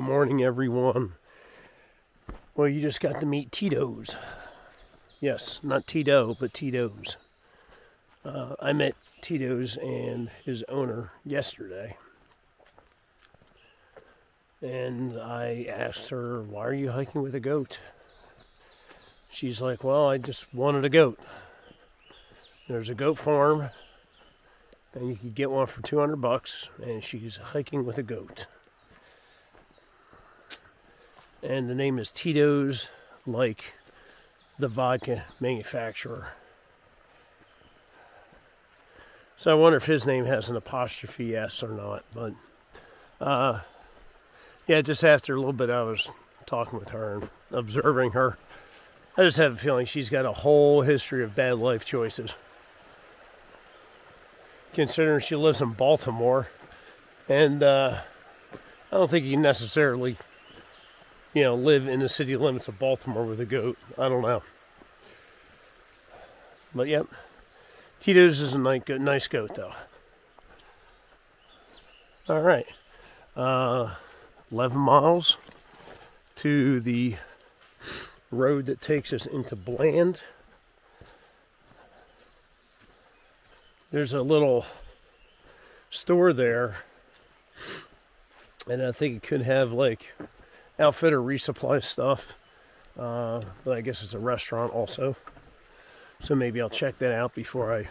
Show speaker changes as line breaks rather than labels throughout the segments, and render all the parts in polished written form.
Good morning, everyone. Well, you just got to meet Tito's. Yes, not Tito, but Tito's. I met Tito's and his owner yesterday. And I asked her, why are you hiking with a goat? She's like, well, I just wanted a goat. There's a goat farm, and you could get one for $200, and she's hiking with a goat. And the name is Tito's, like the vodka manufacturer. So I wonder if his name has an apostrophe S or not. But yeah, just after a little bit I was talking with her and observing her. I just have a feeling she's got a whole history of bad life choices. Considering she lives in Baltimore. And I don't think you necessarily, live in the city limits of Baltimore with a goat. I don't know. But yep, Tito's is a nice goat though. All right, 11 miles to the road that takes us into Bland. There's a little store there, and I think it could have like outfit or resupply stuff, but I guess it's a restaurant also, so maybe I'll check that out before I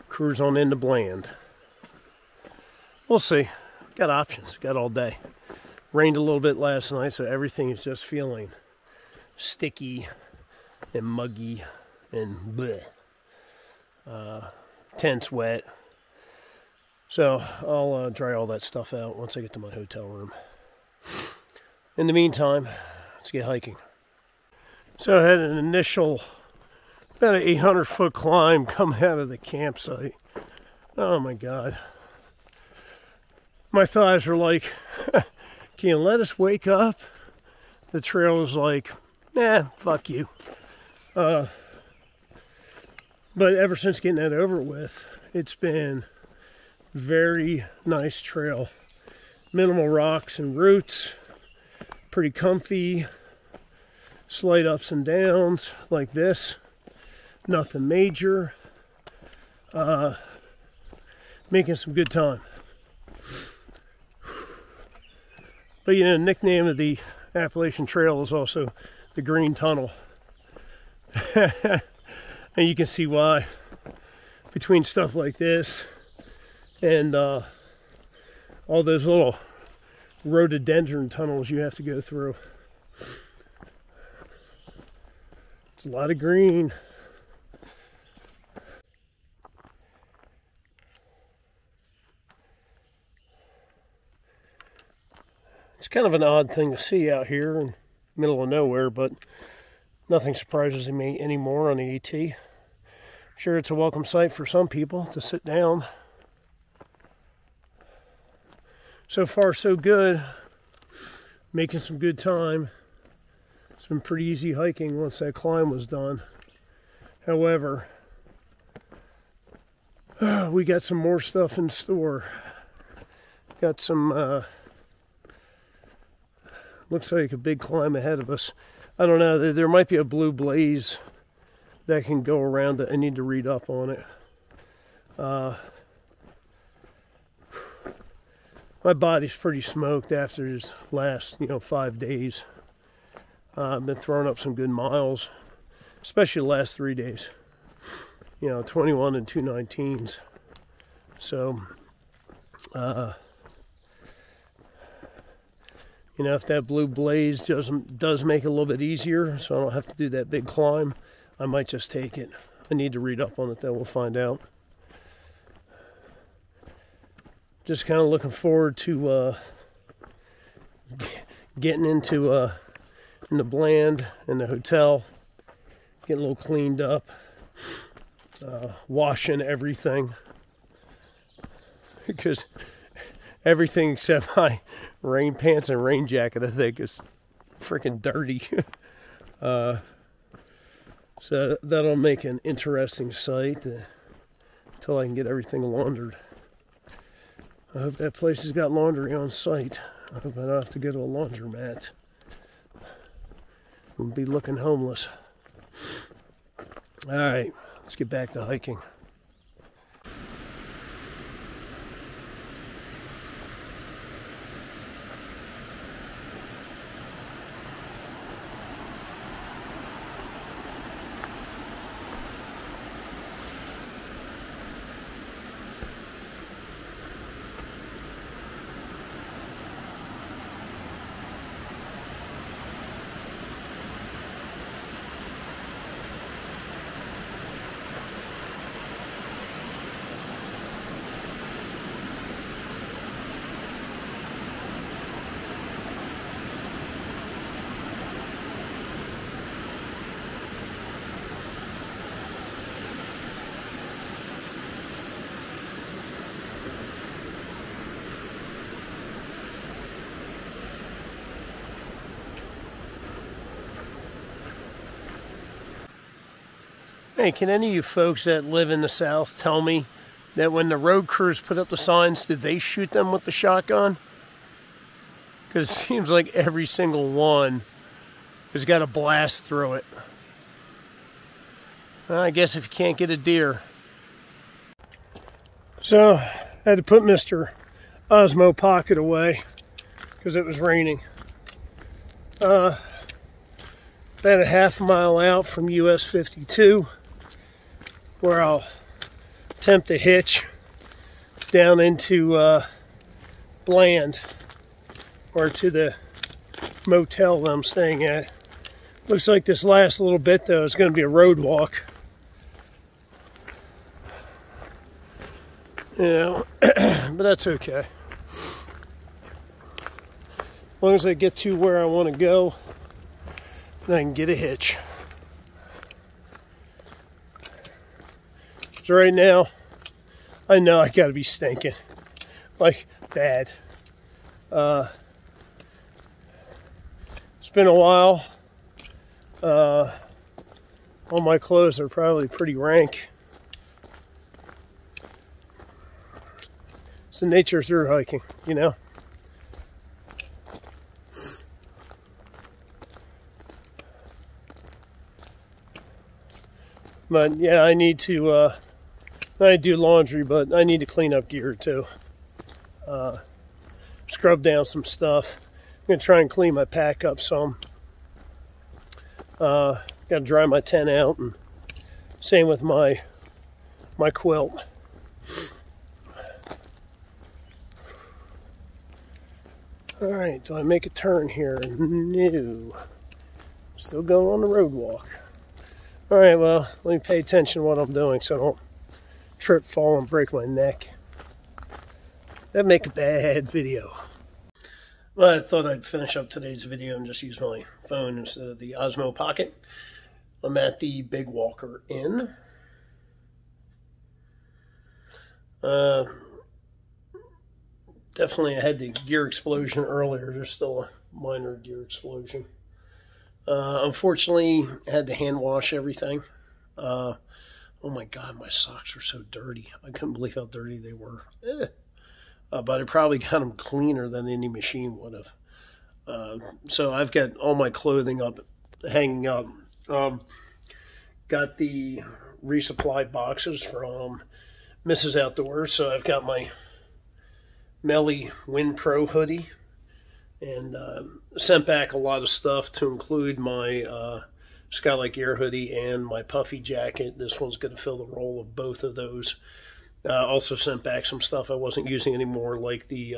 cruise on into Bland. We'll see. Got options, got all day. Rained a little bit last night, so everything is just feeling sticky and muggy and bleh. Tent's wet, so I'll dry all that stuff out once I get to my hotel room. In the meantime, let's get hiking. So I had an initial, about an 800-foot climb coming out of the campsite. Oh my God. My thighs were like, can you let us wake up? The trail was like, nah, fuck you. But ever since getting that over with, it's been very nice trail. Minimal rocks and roots. Pretty comfy, slight ups and downs like this, nothing major, making some good time. But the nickname of the Appalachian Trail is also the Green Tunnel. And you can see why, between stuff like this and all those little rhododendron tunnels you have to go through. It's a lot of green. It's kind of an odd thing to see out here in the middle of nowhere, but nothing surprises me anymore on the AT. I'm sure it's a welcome sight for some people to sit down. So far, so good. Making some good time. It's been pretty easy hiking once that climb was done. However, we got some more stuff in store. Got some, looks like a big climb ahead of us. I don't know, there might be a blue blaze that can go around it. I need to read up on it. My body's pretty smoked after this last, 5 days. I've been throwing up some good miles, especially the last 3 days. 21 and 219s. So, if that blue blaze does make it a little bit easier, so I don't have to do that big climb, I might just take it. I need to read up on it, though. We'll find out. Just kind of looking forward to getting into Bland and the hotel, getting a little cleaned up, washing everything, because everything except my rain pants and rain jacket, I think, is freaking dirty. So that'll make an interesting sight until I can get everything laundered. I hope that place has got laundry on site. I hope I don't have to go to a laundromat. We'll be looking homeless. All right, let's get back to hiking. Hey, can any of you folks that live in the South tell me that when the road crews put up the signs, did they shoot them with the shotgun? Because it seems like every single one has got a blast through it. Well, I guess if you can't get a deer. So, I had to put Mr. Osmo Pocket away because it was raining. About a half mile out from US 52, where I'll attempt to hitch down into Bland, or to the motel that I'm staying at. Looks like this last little bit though is going to be a road walk. You know, but that's okay. As long as I get to where I want to go, and I can get a hitch. So right now, I know I gotta be stinking. Like, bad. It's been a while. All my clothes are probably pretty rank. It's the nature through hiking, you know? But yeah, I need to, I do laundry, but I need to clean up gear too. Scrub down some stuff. I'm gonna try and clean my pack up some. Gotta dry my tent out, and same with my quilt. All right, do I make a turn here? No. Still going on the road walk. All right, well, let me pay attention to what I'm doing so I don't trip, fall, and break my neck. That'd make a bad video. Well, I thought I'd finish up today's video and just use my phone instead of the Osmo Pocket. I'm at the Big Walker Inn. Definitely I had the gear explosion earlier. There's still a minor gear explosion. Unfortunately, I had to hand wash everything. Oh my God, my socks are so dirty. I couldn't believe how dirty they were. But I probably got them cleaner than any machine would have. So I've got all my clothing up, hanging up. Got the resupply boxes from Mrs. Outdoors. So I've got my Melly Wind Pro hoodie, and sent back a lot of stuff to include my Skylight Gear hoodie and my puffy jacket. This one's going to fill the role of both of those. Also sent back some stuff I wasn't using anymore, like the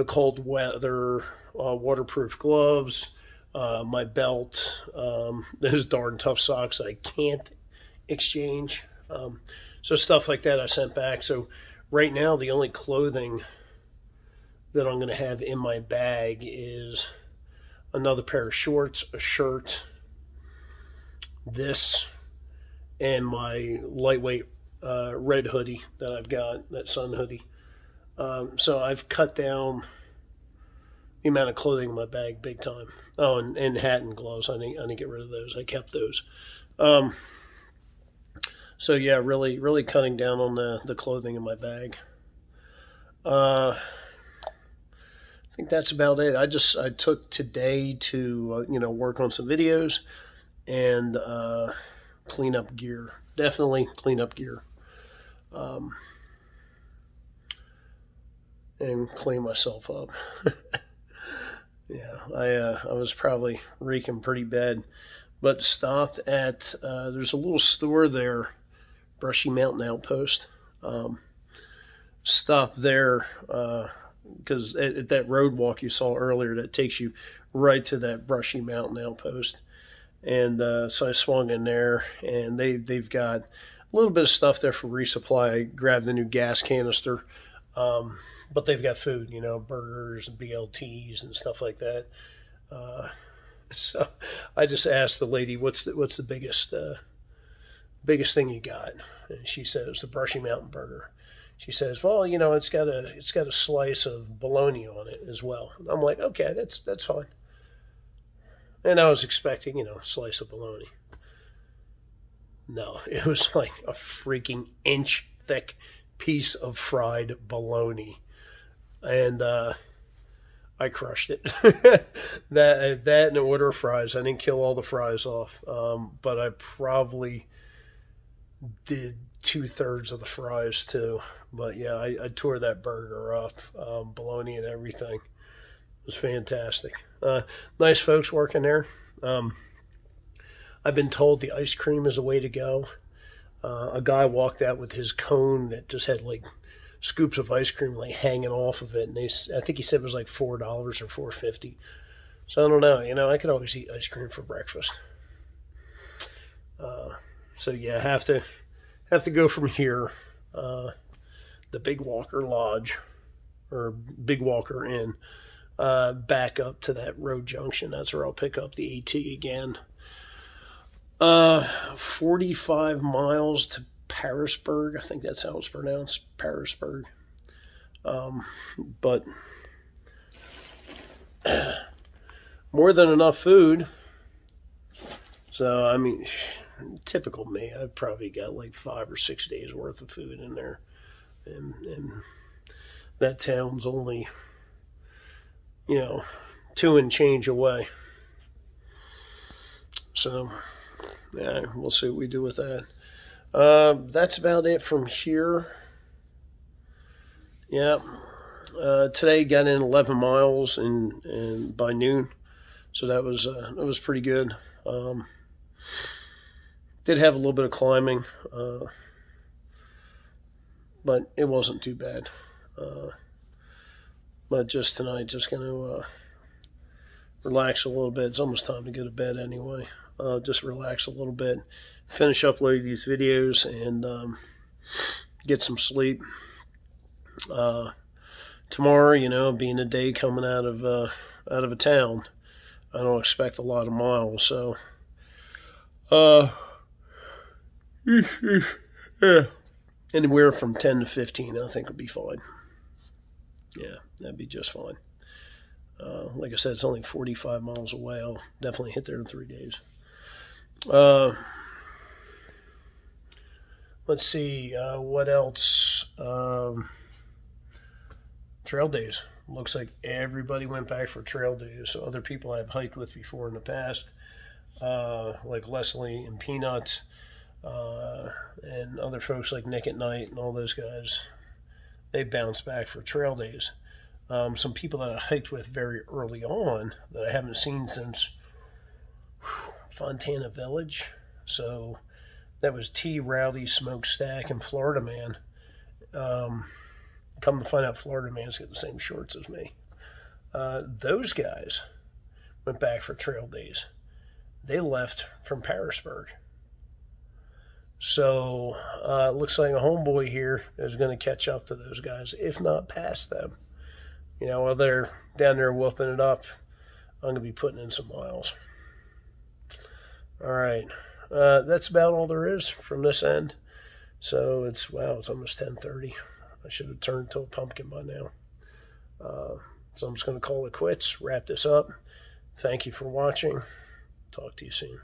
cold weather waterproof gloves, my belt, those darn tough socks I can't exchange. So stuff like that I sent back. So right now the only clothing that I'm going to have in my bag is another pair of shorts, a shirt, this, and my lightweight red hoodie that I've got, that sun hoodie. So I've cut down the amount of clothing in my bag big time. Oh, and hat and gloves. I need to get rid of those. I kept those. So yeah, really cutting down on the clothing in my bag. I think that's about it. I took today to work on some videos and clean up gear. Definitely clean up gear. And clean myself up. Yeah, I was probably reeking pretty bad, but stopped at there's a little store there, Brushy Mountain Outpost. Stopped there because at that road walk you saw earlier, that takes you right to that Brushy Mountain Outpost. And so I swung in there, and they've got a little bit of stuff there for resupply. I grabbed the new gas canister, but they've got food, burgers and BLTs and stuff like that. So I just asked the lady, what's the biggest thing you got? And she says the Brushy Mountain burger. She says, well, it's got a slice of bologna on it as well. And I'm like, okay, that's fine. And I was expecting, a slice of bologna. No, it was like a freaking inch thick piece of fried bologna. And I crushed it. that and an order of fries. I didn't kill all the fries off, but I probably did 2/3 of the fries too. But yeah, I tore that burger up, bologna and everything. It was fantastic. Nice folks working there. I've been told the ice cream is a way to go. A guy walked out with his cone that just had like scoops of ice cream like hanging off of it, and I think he said it was like $4 or $4.50. So I don't know. I could always eat ice cream for breakfast. So yeah, have to go from here, the Big Walker Lodge or Big Walker Inn, back up to that road junction. That's where I'll pick up the AT again. 45 miles to Parisburg. I think that's how it's pronounced, Parisburg. But more than enough food. So, I mean, typical me. I've probably got like 5 or 6 days worth of food in there. And that town's only, 2 and change away. So, yeah, we'll see what we do with that. That's about it from here. Yeah. Today got in 11 miles and by noon. So that was pretty good. Did have a little bit of climbing, but it wasn't too bad. But just tonight, just going to relax a little bit. It's almost time to go to bed anyway. Just relax a little bit, finish uploading these videos, and get some sleep. Tomorrow, being a day coming out of a town, I don't expect a lot of miles. So, yeah, anywhere from 10 to 15, I think would be fine. Yeah, that'd be just fine. Like I said, it's only 45 miles away. I'll definitely hit there in 3 days. Let's see, what else? Trail days. Looks like everybody went back for trail days. So other people I've hiked with before in the past, like Leslie and Peanut, and other folks like Nick at Night and all those guys, they bounced back for trail days. Some people that I hiked with very early on that I haven't seen since Fontana Village. So that was T. Rowdy, Smokestack, and Florida Man. Come to find out, Florida Man's got the same shorts as me. Those guys went back for trail days. They left from Parisburg. So it looks like a homeboy here is going to catch up to those guys, if not past them. While they're down there whooping it up, I'm going to be putting in some miles. All right. That's about all there is from this end. So it's almost 10:30. I should have turned to a pumpkin by now. So I'm just going to call it quits, wrap this up. Thank you for watching. Talk to you soon.